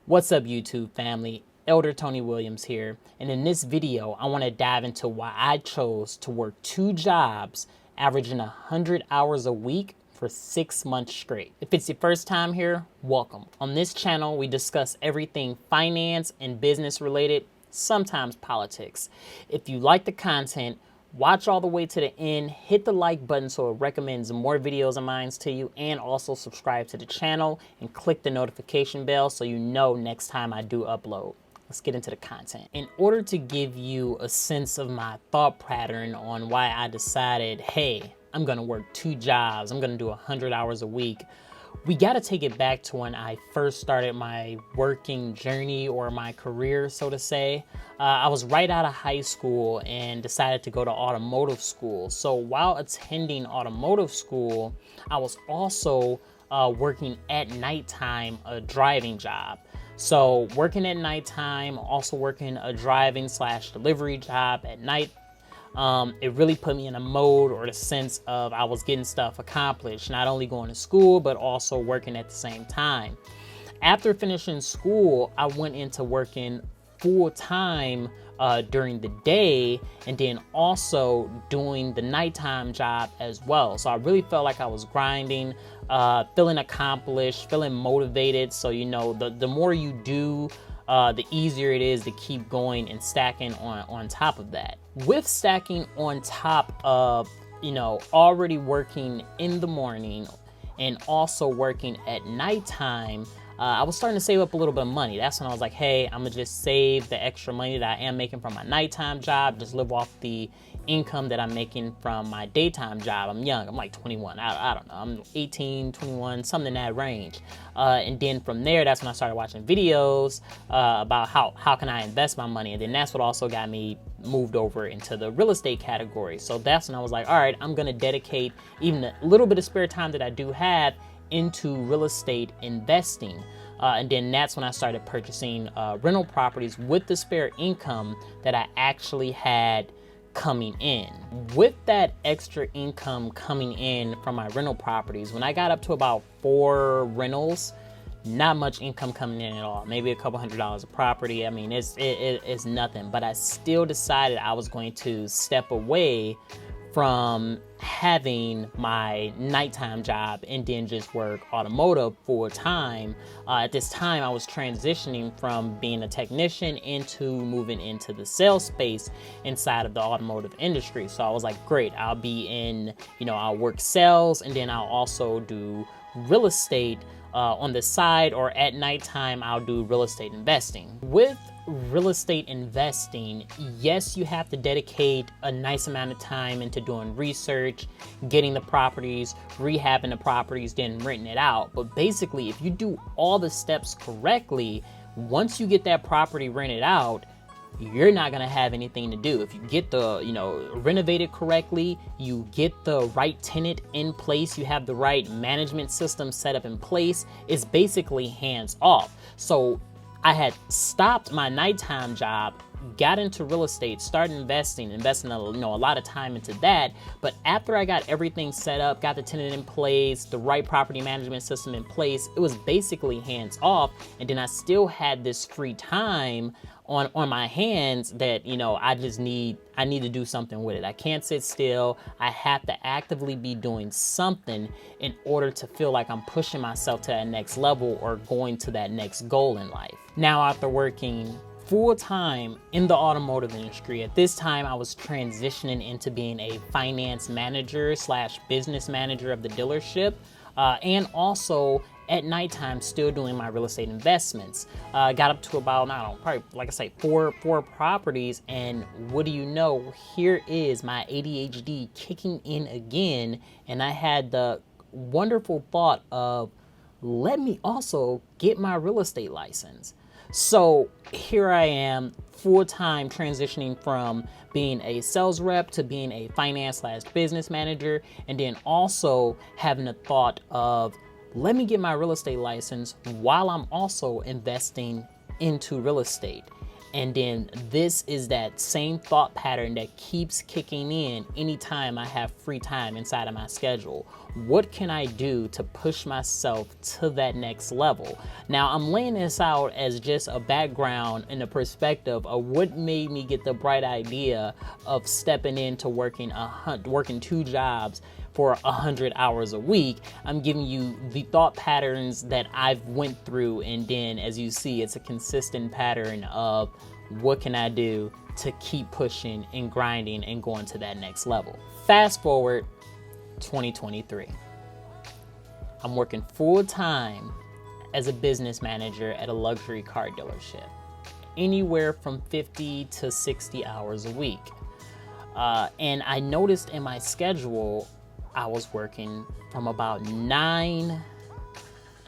What's up, YouTube family? Elder Tony Williams here, and in this video I want to dive into why I chose to work 2 jobs averaging 100 hours a week for 6 months straight. If it's your first time here, welcome. On this channel we discuss everything finance and business related, sometimes politics. If you like the content, watch all the way to the end, hit the like button so it recommends more videos of mine to you, and also subscribe to the channel and click the notification bell so you know next time I do upload. Let's get into the content. In order to give you a sense of my thought pattern on why I decided, hey, I'm gonna work 2 jobs, I'm gonna do 100 hours a week, we gotta take it back to when I first started my working journey or my career, so to say. I was right out of high school and decided to go to automotive school. So while attending automotive school, I was also working at nighttime, a driving job. So working at nighttime, also working a driving / delivery job at night. It really put me in a mode or the sense of I was getting stuff accomplished, not only going to school, but also working at the same time. After finishing school, I went into working full time during the day and then also doing the nighttime job as well. So I really felt like I was grinding, feeling accomplished, feeling motivated. So, you know, the more you do, the easier it is to keep going and stacking on top of that. With stacking on top of, you know, already working in the morning and also working at nighttime, I was starting to save up a little bit of money. That's when I was like, hey, I'm gonna just save the extra money that I am making from my nighttime job, just live off the income that I'm making from my daytime job. I'm young, I'm like 21, I don't know, I'm 18, 21, something in that range. And then from there, that's when I started watching videos about how can I invest my money. And then that's what also got me moved over into the real estate category. So that's when I was like, all right, I'm gonna dedicate even a little bit of spare time that I do have into real estate investing. And then that's when I started purchasing rental properties with the spare income that I actually had coming in. With that extra income coming in from my rental properties, when I got up to about 4 rentals, not much income coming in at all, maybe a couple $100 a property. I mean, it's nothing, but I still decided I was going to step away from having my nighttime job and then just work automotive full time. At this time, I was transitioning from being a technician into moving into the sales space inside of the automotive industry. So I was like, great, I'll be in, you know, I'll work sales and then I'll also do real estate on the side, or at nighttime, I'll do real estate investing. With real estate investing, yes, you have to dedicate a nice amount of time into doing research, getting the properties, rehabbing the properties, then renting it out. But basically, if you do all the steps correctly, once you get that property rented out, you're not gonna have anything to do. If you get the, you know, renovated correctly, you get the right tenant in place, you have the right management system set up in place, it's basically hands off. So I had stopped my nighttime job, got into real estate, started investing a lot of time into that. But after I got everything set up, got the tenant in place, the right property management system in place, it was basically hands off. And then I still had this free time on my hands that, you know, I need to do something with it. I can't sit still. I have to actively be doing something in order to feel like I'm pushing myself to that next level or going to that next goal in life. Now, after working full time in the automotive industry, at this time I was transitioning into being a finance manager / business manager of the dealership, and also at nighttime still doing my real estate investments. Got up to about, I don't know, probably, like I say, four properties, and what do you know, here is my ADHD kicking in again, and I had the wonderful thought of, let me also get my real estate license. So here I am, full-time, transitioning from being a sales rep to being a finance / business manager, and then also having the thought of, let me get my real estate license while I'm also investing into real estate. And then this is that same thought pattern that keeps kicking in anytime I have free time inside of my schedule. What can I do to push myself to that next level? Now, I'm laying this out as just a background and a perspective of what made me get the bright idea of stepping into working 2 jobs for 100 hours a week. I'm giving you the thought patterns that I've went through, and then as you see, it's a consistent pattern of what can I do to keep pushing and grinding and going to that next level. Fast forward 2023. I'm working full time as a business manager at a luxury car dealership, anywhere from 50 to 60 hours a week. And I noticed in my schedule, I was working from about 9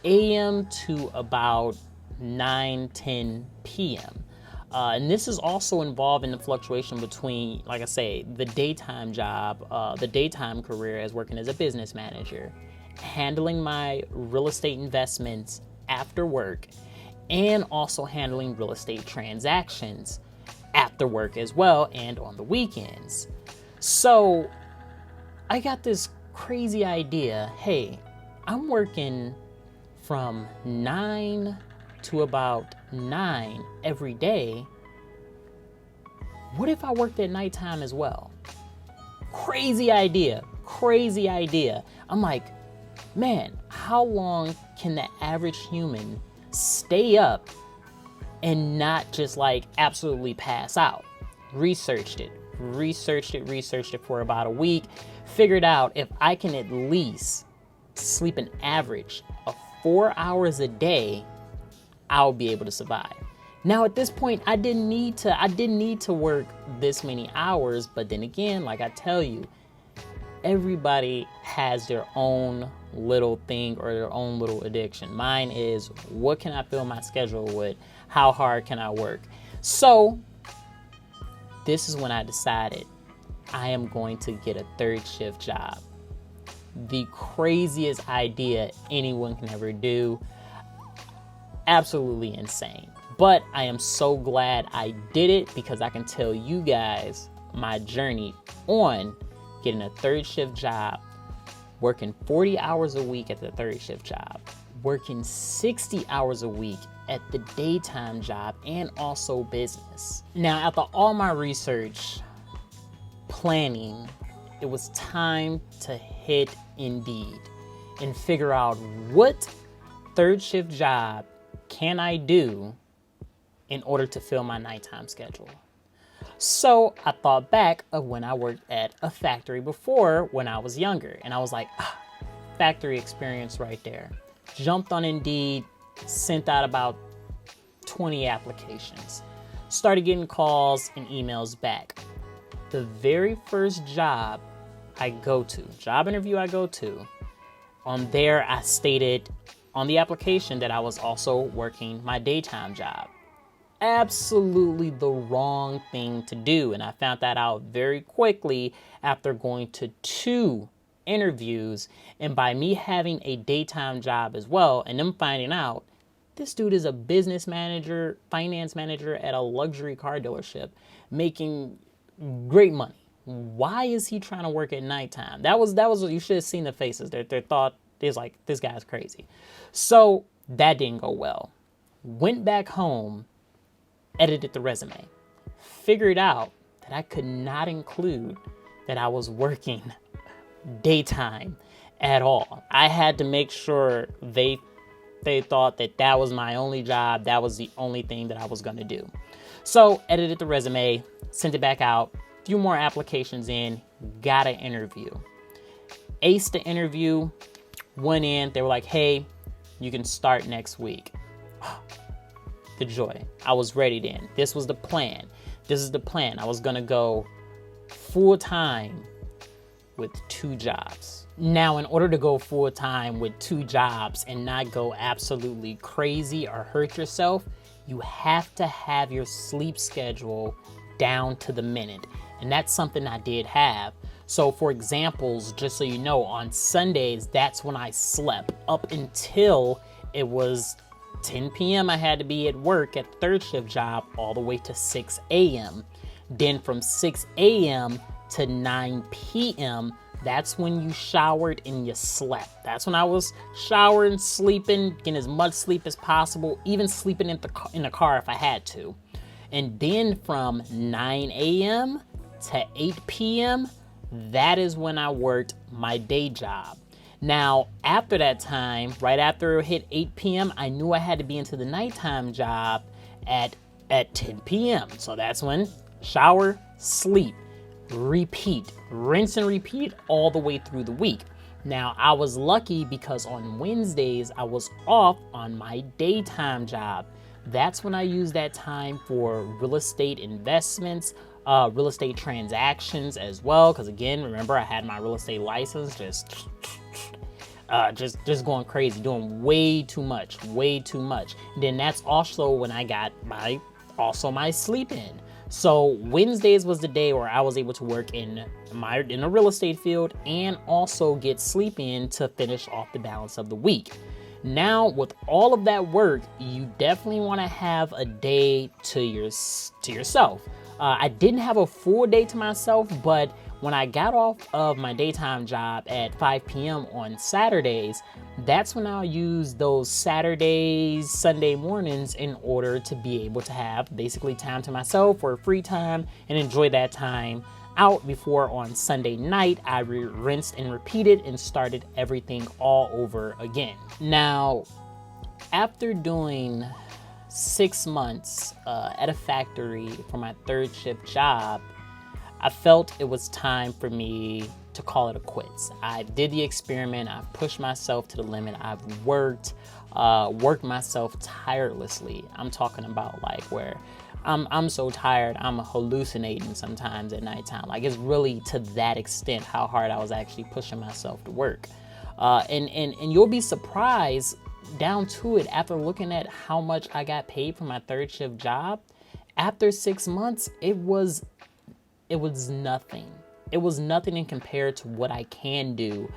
a.m. to about 9-10 p.m. And this is also involved in the fluctuation between, like I say, the daytime job, the daytime career as working as a business manager, handling my real estate investments after work, and also handling real estate transactions after work as well and on the weekends. So I got this crazy idea. Hey, I'm working from 9 to about 9 every day. What if I worked at nighttime as well? Crazy idea. I'm like, man, how long can the average human stay up and not just like absolutely pass out? Researched it for about a week. Figured out if I can at least sleep an average of 4 hours a day, I'll be able to survive. Now at this point, I didn't need to work this many hours, but then again, like I tell you, everybody has their own little thing or their own little addiction. Mine is, what can I fill my schedule with? How hard can I work? So this is when I decided I am going to get a 3rd shift job. The craziest idea anyone can ever do. Absolutely insane. But I am so glad I did it, because I can tell you guys my journey on getting a 3rd shift job, working 40 hours a week at the 3rd shift job, working 60 hours a week at the daytime job, and also business. Now, after all my research, planning, it was time to hit Indeed and figure out what 3rd shift job can I do in order to fill my nighttime schedule. So I thought back of when I worked at a factory before when I was younger, and I was like, factory experience right there. Jumped on Indeed, sent out about 20 applications, started getting calls and emails back. The very first job interview I go to, on there I stated on the application that I was also working my daytime job. Absolutely the wrong thing to do, and I found that out very quickly after going to 2 interviews, and by me having a daytime job as well, and them finding out this dude is a business manager, finance manager at a luxury car dealership, making great money. Why is he trying to work at nighttime? That was what you should have seen the faces. Their thought is like, this guy's crazy. So that didn't go well. Went back home, edited the resume, figured out that I could not include that I was working daytime at all. I had to make sure they thought that was my only job. That was the only thing that I was going to do. So edited the resume, sent it back out, few more applications in, got an interview. Aced the interview, went in, they were like, hey, you can start next week. The joy. I was ready then. This was the plan. I was going to go full time with 2 jobs. Now, in order to go full time with 2 jobs and not go absolutely crazy or hurt yourself, you have to have your sleep schedule down to the minute. And that's something I did have. So for examples, just so you know, on Sundays, that's when I slept up until it was 10 p.m. I had to be at work at the third shift job all the way to 6 a.m. Then from 6 a.m. to 9 p.m., that's when you showered and you slept. That's when I was showering, sleeping, getting as much sleep as possible, even sleeping in the car if I had to. And then from 9 a.m. to 8 p.m., that is when I worked my day job. Now, after that time, right after it hit 8 p.m., I knew I had to be into the nighttime job at 10 p.m. So that's when shower, sleep, repeat, rinse and repeat all the way through the week. Now, I was lucky because on Wednesdays, I was off on my daytime job. That's when I used that time for real estate investments, real estate transactions as well. Because again, remember, I had my real estate license just going crazy, doing way too much. And then that's also when I got my sleep in. So Wednesdays was the day where I was able to work in the real estate field and also get sleep in to finish off the balance of the week. Now, with all of that work, you definitely want to have a day to yourself. I didn't have a full day to myself, but when I got off of my daytime job at 5 p.m. on Saturdays, that's when I'll use those Saturdays, Sunday mornings in order to be able to have basically time to myself or free time and enjoy that time out before on Sunday night I rinsed and repeated and started everything all over again. Now, after doing 6 months at a factory for my third shift job, I felt it was time for me to call it quits. I did the experiment. I've pushed myself to the limit. I've worked myself tirelessly. I'm talking about like where I'm so tired, I'm hallucinating sometimes at nighttime. Like it's really to that extent how hard I was actually pushing myself to work. And you'll be surprised down to it after looking at how much I got paid for my third shift job. After 6 months, it was nothing. It was nothing in compared to what I can do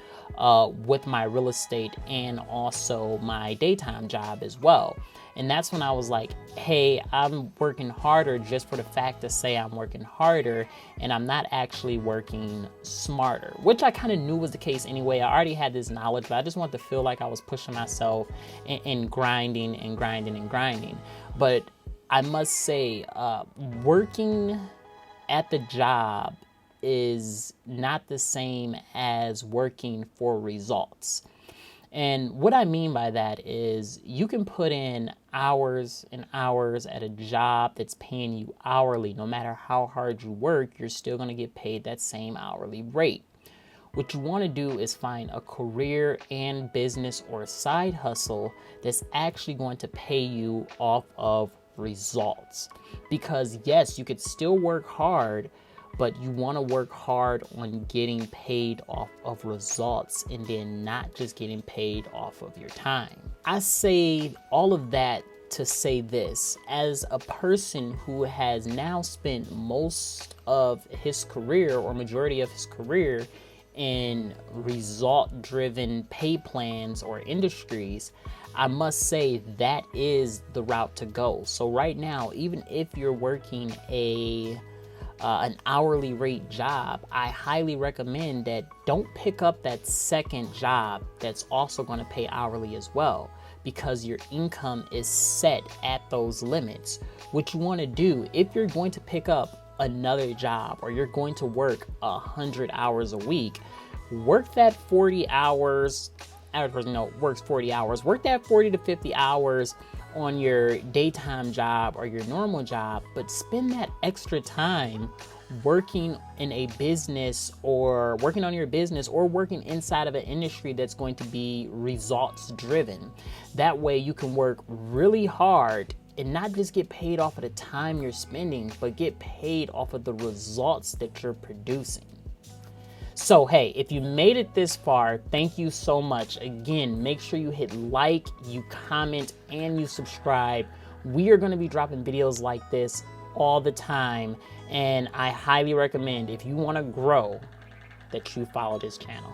with my real estate and also my daytime job as well. And that's when I was like, hey, I'm working harder just for the fact to say I'm working harder, and I'm not actually working smarter, which I kind of knew was the case anyway. I already had this knowledge, but I just wanted to feel like I was pushing myself and grinding. But I must say, working at the job is not the same as working for results. And what I mean by that is you can put in hours and hours at a job that's paying you hourly. No matter how hard you work, you're still going to get paid that same hourly rate. What you want to do is find a career and business or side hustle that's actually going to pay you off of results. Because yes, you could still work hard, but you want to work hard on getting paid off of results and then not just getting paid off of your time. I say all of that to say this: as a person who has now spent most of his career or majority of his career in result-driven pay plans or industries, I must say that is the route to go. So right now, even if you're working an hourly rate job, I highly recommend that don't pick up that second job that's also going to pay hourly as well, because your income is set at those limits. What you want to do, if you're going to pick up another job or you're going to work 100 hours a week, work that 40 hours. Average person works 40 hours. Work that 40 to 50 hours on your daytime job or your normal job, but spend that extra time working in a business or working on your business or working inside of an industry that's going to be results driven. That way you can work really hard and not just get paid off of the time you're spending, but get paid off of the results that you're producing. So, hey, if you made it this far, thank you so much. Again, make sure you hit like, you comment, and you subscribe. We are going to be dropping videos like this all the time, and I highly recommend, if you want to grow, that you follow this channel.